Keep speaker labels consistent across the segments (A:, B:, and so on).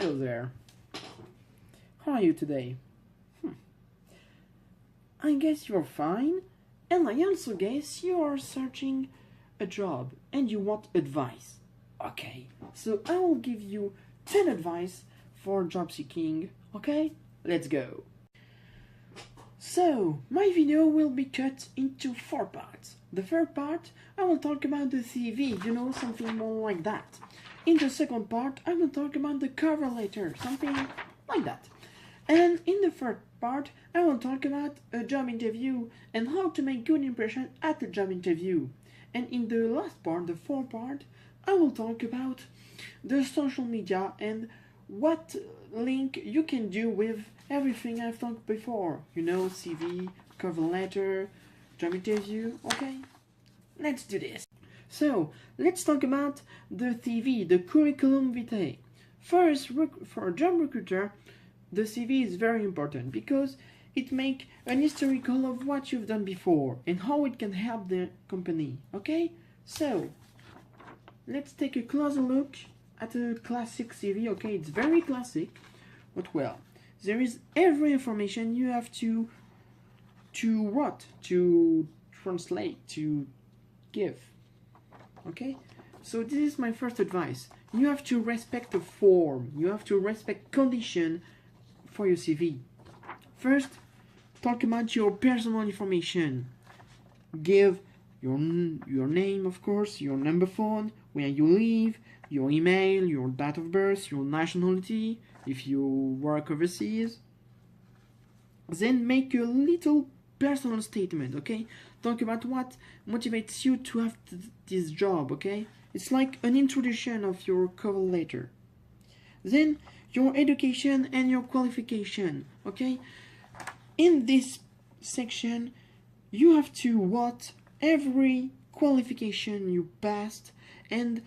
A: Hello there. How are you today? I guess you're fine, and I also guess you are searching a job and you want advice. Okay, so I will give you 10 advice for job seeking. Okay, let's go. So, my video will be cut into 4 parts. The first part, I will talk about the CV, something more like that. In the second part, I will talk about the cover letter, something like that. And in the third part, I will talk about a job interview and how to make good impression at a job interview. And in the last part, the fourth part, I will talk about the social media and what link you can do with everything I've talked before. CV, cover letter, job interview, okay? Let's do this. So, let's talk about the CV, the curriculum vitae. First, for a job recruiter, the CV is very important because it makes an historical of what you've done before and how it can help the company, okay? So, let's take a closer look at a classic CV, okay? It's very classic, but well, there is every information you have to translate, to give, okay? So this is my first advice. You have to respect the form, you have to respect condition for your CV. First, talk about your personal information. Give your name, of course, your number phone, where you live, your email, your date of birth, your nationality, if you work overseas. Then make a little personal statement, okay? Talk about what motivates you to have this job, okay? It's like an introduction of your cover letter. Then your education and your qualification, okay? In this section, you have to what every qualification you passed, and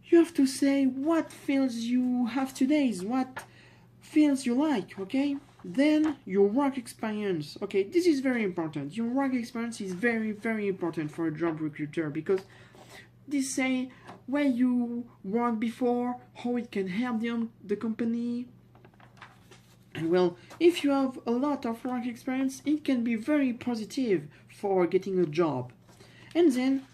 A: you have to say what fields you have today, what fields you like, okay? Then your work experience, okay? This is very important. Your work experience is very, very important for a job recruiter because this say where you worked before, how it can help the company. And well, if you have a lot of work experience, it can be very positive for getting a job. And then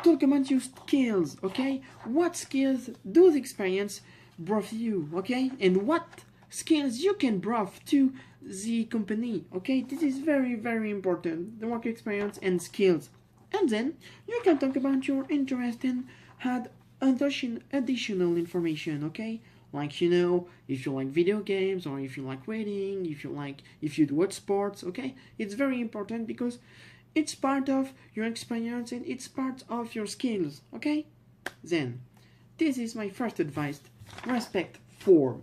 A: talk about your skills, okay? What skills does experience brought you, okay? And what skills you can bring to the company, okay? This is very, very important, the work experience and skills. And then you can talk about your interest and add additional information, okay? Like, if you like video games, or if you like reading, if you do what sports, okay? It's very important because it's part of your experience and it's part of your skills, okay? Then, this is my first advice, respect form.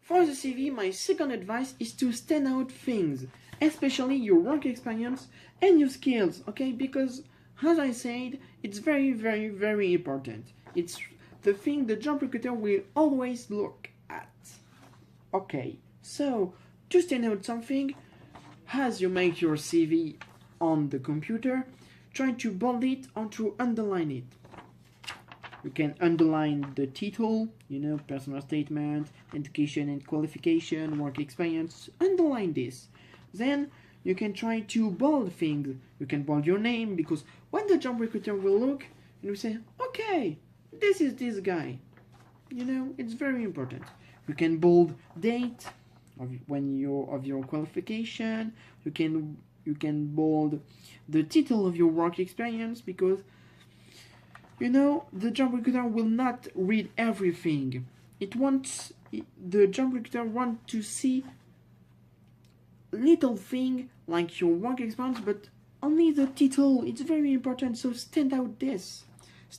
A: For the CV, my second advice is to stand out things, especially your work experience and your skills, okay? Because, as I said, it's very, very, very important. It's the thing the job recruiter will always look at. Okay, so to stand out something, as you make your CV on the computer, try to bold it or to underline it. You can underline the title, personal statement, education and qualification, work experience, underline this. Then you can try to bold things. You can bold your name because when the job recruiter will look and will say, okay, this is this guy. It's very important. You can bold date of your qualification. You can bold the title of your work experience because the job recruiter will not read everything. The job recruiter wants to see little thing like your work experience, but only the title. It's very important, so stand out this.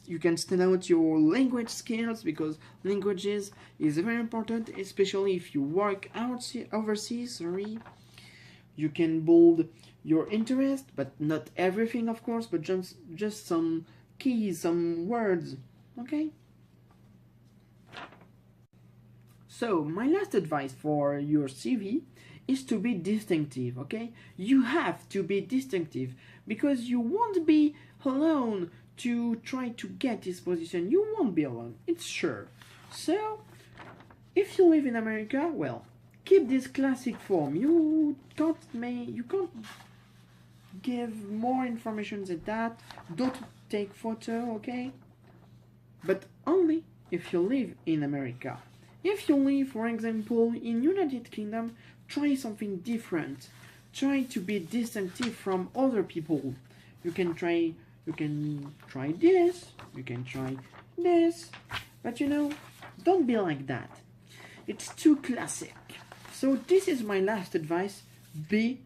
A: You can stand out your language skills because languages is very important, especially if you work overseas. You can bold your interest, but not everything, of course, but just some keys, some words, okay? So, my last advice for your CV is to be distinctive, okay? You have to be distinctive because you won't be alone to try to get this position. You won't be alone, it's sure. So, If you live in America, well, keep this classic form. You can't give more information than that. Don't take photo, okay? But only if you live in America. If you live, for example, in United Kingdom, try something different. Try to be distinctive from other people. You can try this, you can try this, but don't be like that. It's too classic. So this is my last advice, be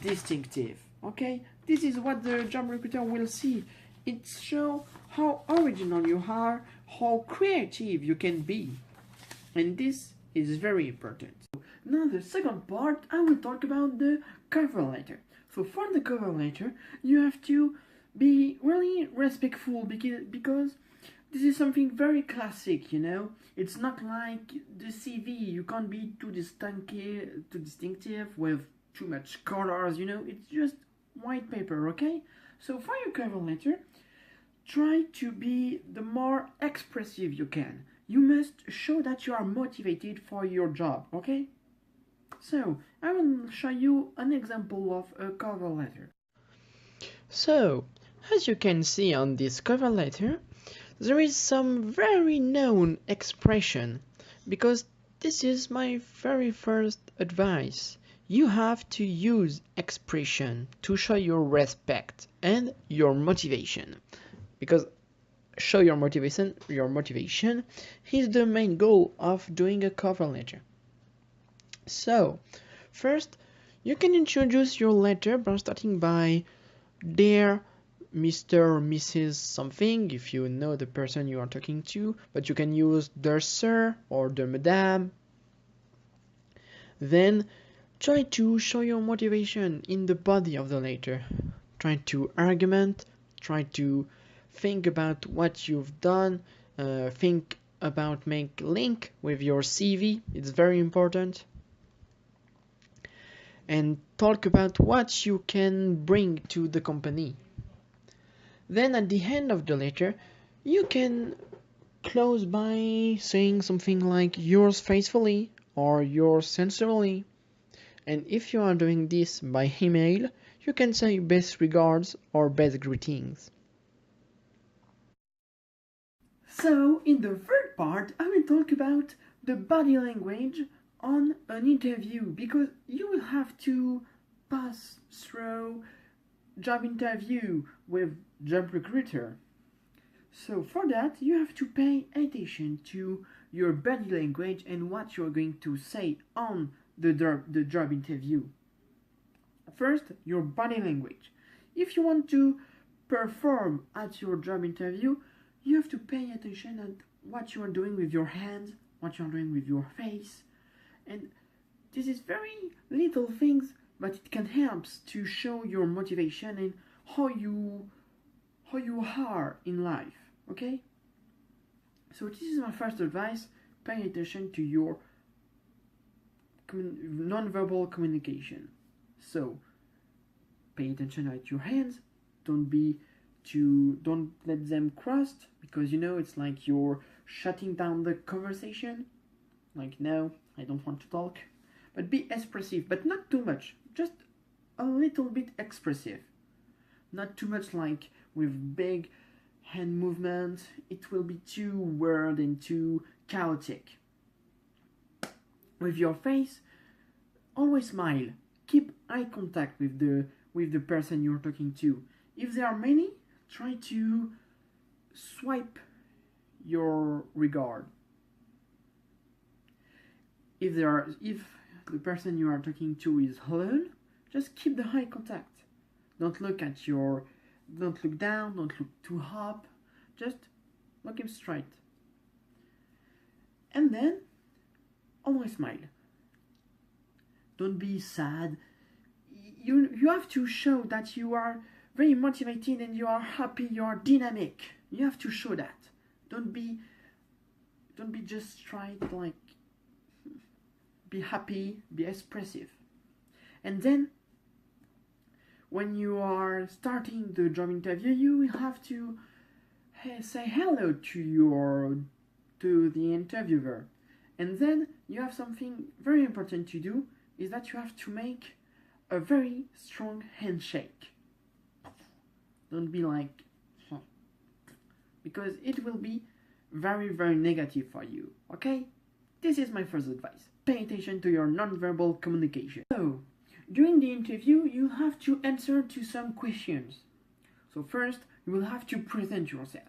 A: distinctive, okay? This is what the job recruiter will see. It shows how original you are, how creative you can be. And this is very important. Now the second part, I will talk about the cover letter. So for the cover letter, you have to be really respectful because this is something very classic, It's not like the CV. You can't be too distinctive with too much colors, It's just white paper, okay? So for your cover letter, try to be the more expressive you can. You must show that you are motivated for your job, okay? So, I will show you an example of a cover letter.
B: So, as you can see on this cover letter, there is some very known expression, because this is my very first advice. You have to use expression to show your respect and your motivation, because show your motivation is the main goal of doing a cover letter. So, first, you can introduce your letter by starting by Dear Mr. or Mrs. something, if you know the person you are talking to, but you can use Dear Sir or Dear Madame. Then, try to show your motivation in the body of the letter. Try to argument, try to think about what you've done, think about make link with your CV, it's very important. And talk about what you can bring to the company. Then at the end of the letter, you can close by saying something like yours faithfully or yours sincerely. And if you are doing this by email, you can say best regards or best greetings.
A: So, in the third part, I will talk about the body language on an interview, because you will have to pass through job interview with job recruiter. So for that, you have to pay attention to your body language and what you're going to say on the job interview. First, your body language. If you want to perform at your job interview, you have to pay attention at what you are doing with your hands, what you are doing with your face. And this is very little things, but it can help to show your motivation and how you are in life, okay? So this is my first advice, pay attention to your non-verbal communication. So pay attention at your hands, don't let them crossed, because it's like you're shutting down the conversation, like no, I don't want to talk. But be expressive, but not too much, just a little bit expressive. Not too much like with big hand movements, it will be too weird and too chaotic. With your face, always smile. Keep eye contact with the person you're talking to. If there are many, try to swipe your regard. If the person you are talking to is alone, just keep the eye contact. Don't look down, don't look too up, just look him straight. And then, always smile. Don't be sad. You have to show that you are very motivated and you are happy, you are dynamic. You have to show that. Don't be just try to like be happy, be expressive. And then when you are starting the job interview, you will have to say hello to the interviewer. And then you have something very important to do, is that you have to make a very strong handshake. Don't be like, huh, because it will be very, very negative for you, okay? This is my first advice. Pay attention to your non-verbal communication. So, during the interview, you have to answer to some questions. So first, you will have to present yourself.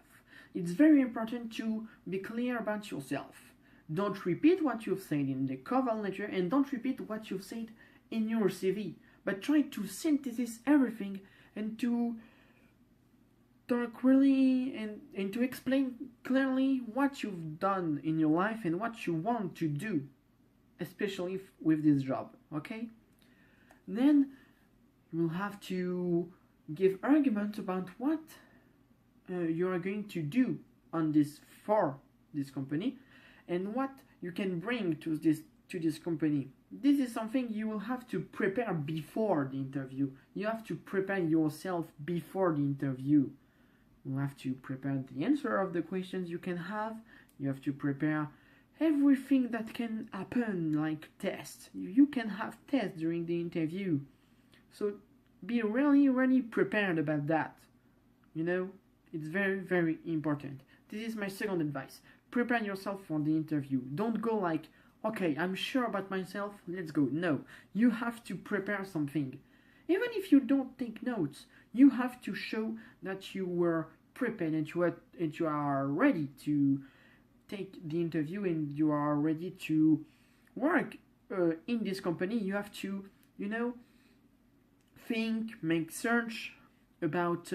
A: It's very important to be clear about yourself. Don't repeat what you've said in the cover letter and don't repeat what you've said in your CV, but try to synthesize everything and to talk really and to explain clearly what you've done in your life and what you want to do, especially with this job, okay? Then you will have to give argument about what you are going to do on this for this company and what you can bring to this company. This is something you will have to prepare before the interview. You have to prepare yourself before the interview. You have to prepare the answer of the questions you can have. You have to prepare everything that can happen, like tests. You can have tests during the interview. So be really, really prepared about that. You know, it's very, very important. This is my second advice. Prepare yourself for the interview. Don't go like, okay, I'm sure about myself, let's go. No, you have to prepare something. Even if you don't take notes, you have to show that you were prepared and you are ready to take the interview and you are ready to work in this company. You have to, you know, think, make search about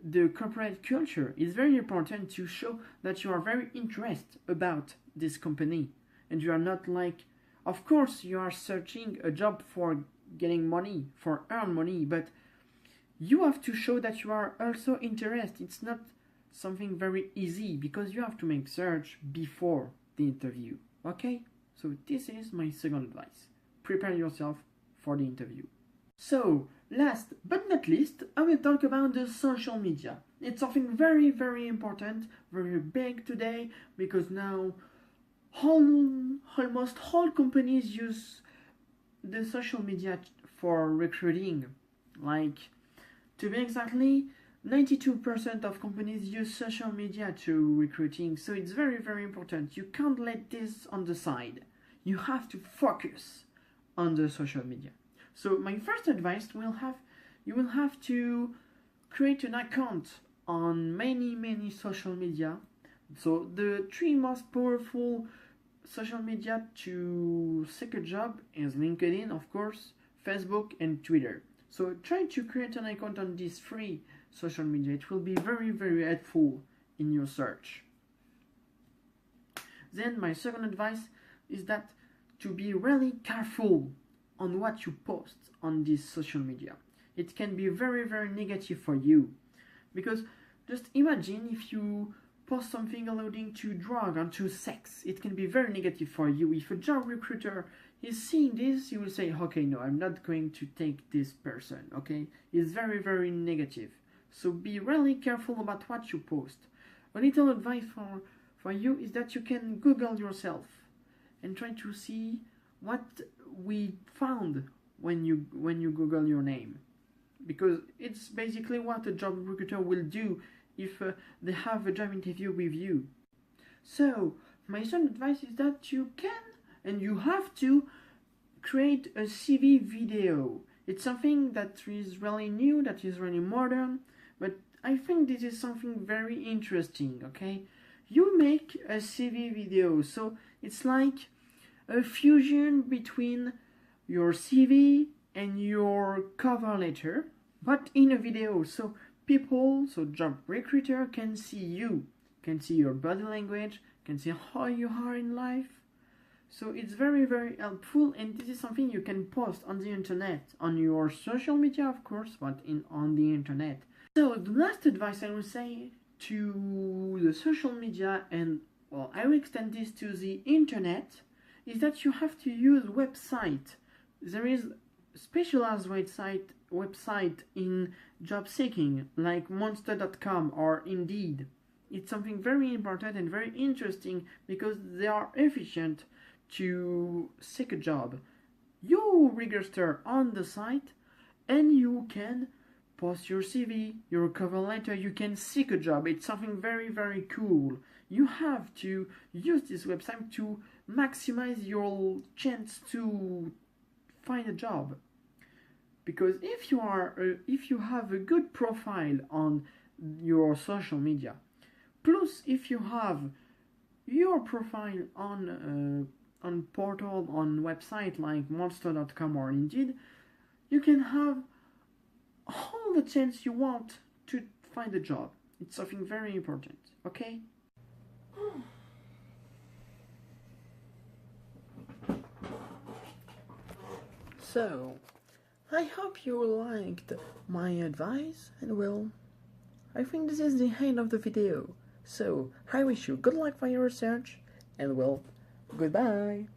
A: the corporate culture. It's very important to show that you are very interested about this company and you are not like, of course you are searching a job for getting money, for earn money, but you have to show that you are also interested. It's not something very easy because you have to make search before the interview, okay? So this is my second advice. Prepare yourself for the interview. So, last but not least, I will talk about the social media. It's something very, very important, very big today, because now almost all companies use the social media for recruiting. Like, to be exactly, 92% of companies use social media to recruiting, so it's very, very important. You can't let this on the side. You have to focus on the social media. So my first advice you will have to create an account on many social media. So the three most powerful social media to seek a job is LinkedIn, of course, Facebook and Twitter. So try to create an account on these three social media. It will be very, very helpful in your search. Then my second advice is that to be really careful on what you post on this social media. It can be very, very negative for you. Because just imagine if you post something alluding to drug and to sex. It can be very negative for you. If a job recruiter is seeing this, he will say, okay, no, I'm not going to take this person, okay? It's very, very negative. So be really careful about what you post. A little advice for you is that you can Google yourself and try to see what we found when you Google your name, because it's basically what a job recruiter will do if they have a job interview with you. So my second advice is that you can and you have to create a CV video. It's something that is really new, that is really modern, but I think this is something very interesting, okay? You make a CV video, so it's like a fusion between your CV and your cover letter, but in a video, so job recruiter can see you, can see your body language, can see how you are in life. So it's very, very helpful, and this is something you can post on the internet, on your social media, of course, but on the internet. So the last advice I will say to the social media, and well, I will extend this to the internet, is that you have to use website. There is specialized website in job seeking, like monster.com or Indeed. It's something very important and very interesting because they are efficient to seek a job. You register on the site and you can post your CV, your cover letter, you can seek a job. It's something very, very cool. You have to use this website to maximize your chance to find a job. Because if you have a good profile on your social media, plus if you have your profile on portal, on website like monster.com or Indeed, you can have all the chance you want to find a job. It's something very important, okay? So, I hope you liked my advice, and well, I think this is the end of the video. So, I wish you good luck for your research, and well, goodbye!